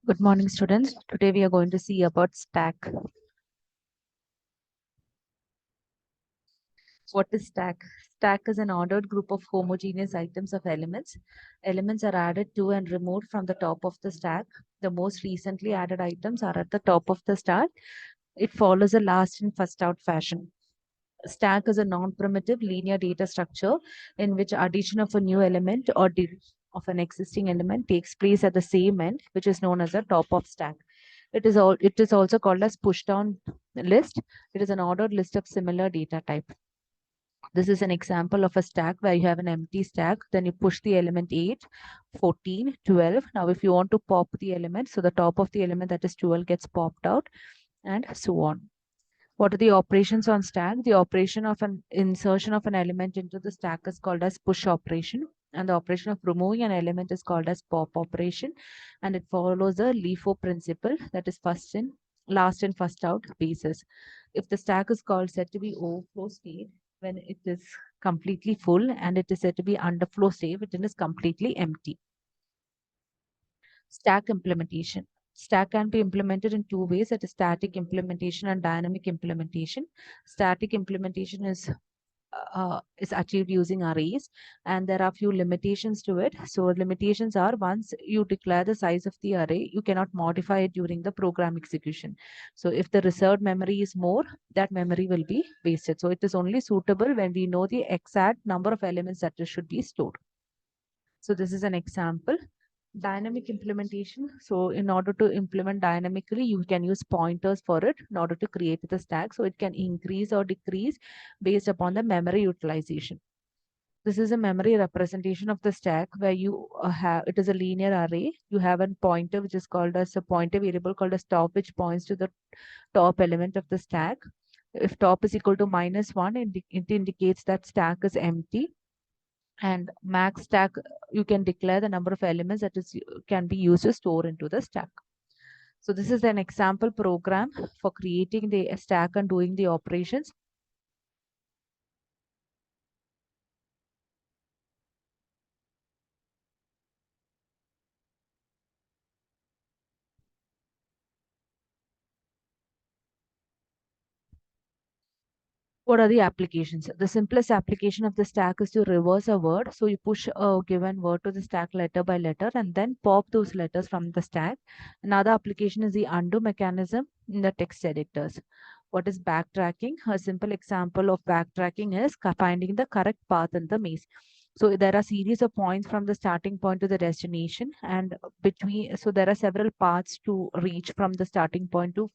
Good morning, students. Today we are going to see about stack. What is stack? Stack is an ordered group of homogeneous items of elements. Elements are added to and removed from the top of the stack. The most recently added items are at the top of the stack. It follows a last in first out fashion. Stack is a non-primitive linear data structure in which addition of a new element or of an existing element takes place at the same end, which is known as a top of stack. It is also called as push down list. It is an ordered list of similar data type. This is an example of a stack where you have an empty stack, then you push the element 8, 14, 12. Now if you want to pop the element, so the top of the element that is 12 gets popped out and so on. What are the operations on stack? The operation of an insertion of an element into the stack is called as push operation, and the operation of removing an element is called as pop operation, and it follows the LIFO principle, that is first in, last in, first out basis. If the stack is called said to be overflow state when it is completely full, and it is said to be underflow state when it is completely empty. Stack implementation. Stack can be implemented in two ways, that is static implementation and dynamic implementation. Static implementation is achieved using arrays, and there are few limitations to it. So limitations are, once you declare the size of the array, you cannot modify it during the program execution. So if the reserved memory is more, that memory will be wasted. So it is only suitable when we know the exact number of elements that should be stored. So this is an example. Dynamic implementation. So in order to implement dynamically, you can use pointers for it in order to create the stack. So it can increase or decrease based upon the memory utilization. This is a memory representation of the stack where you have, it is a linear array. You have a pointer which is called as a pointer variable called as top, which points to the top element of the stack. If top is equal to -1, it indicates that stack is empty. And max stack, you can declare the number of elements that is can be used to store into the stack. So this is an example program for creating the stack and doing the operations. What are the applications? The simplest application of the stack is to reverse a word. So you push a given word to the stack letter by letter and then pop those letters from the stack. Another application is the undo mechanism in the text editors. What is backtracking? A simple example of backtracking is finding the correct path in the maze. So there are series of points from the starting point to the destination, and between, so there are several paths to reach from the starting point to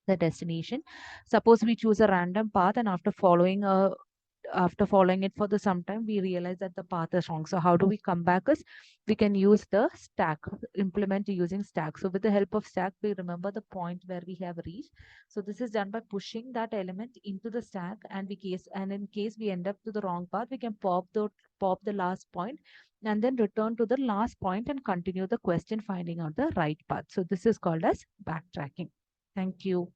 the destination. Suppose we choose a random path, and after following it for the some time, we realize that the path is wrong. So how do we come back? Is we can use the stack, implement using stack. So with the help of stack, we remember the point where we have reached. So this is done by pushing that element into the stack, and in case we end up to the wrong path, we can pop the last point and then return to the last point and continue the question finding out the right path. So this is called as backtracking. Thank you.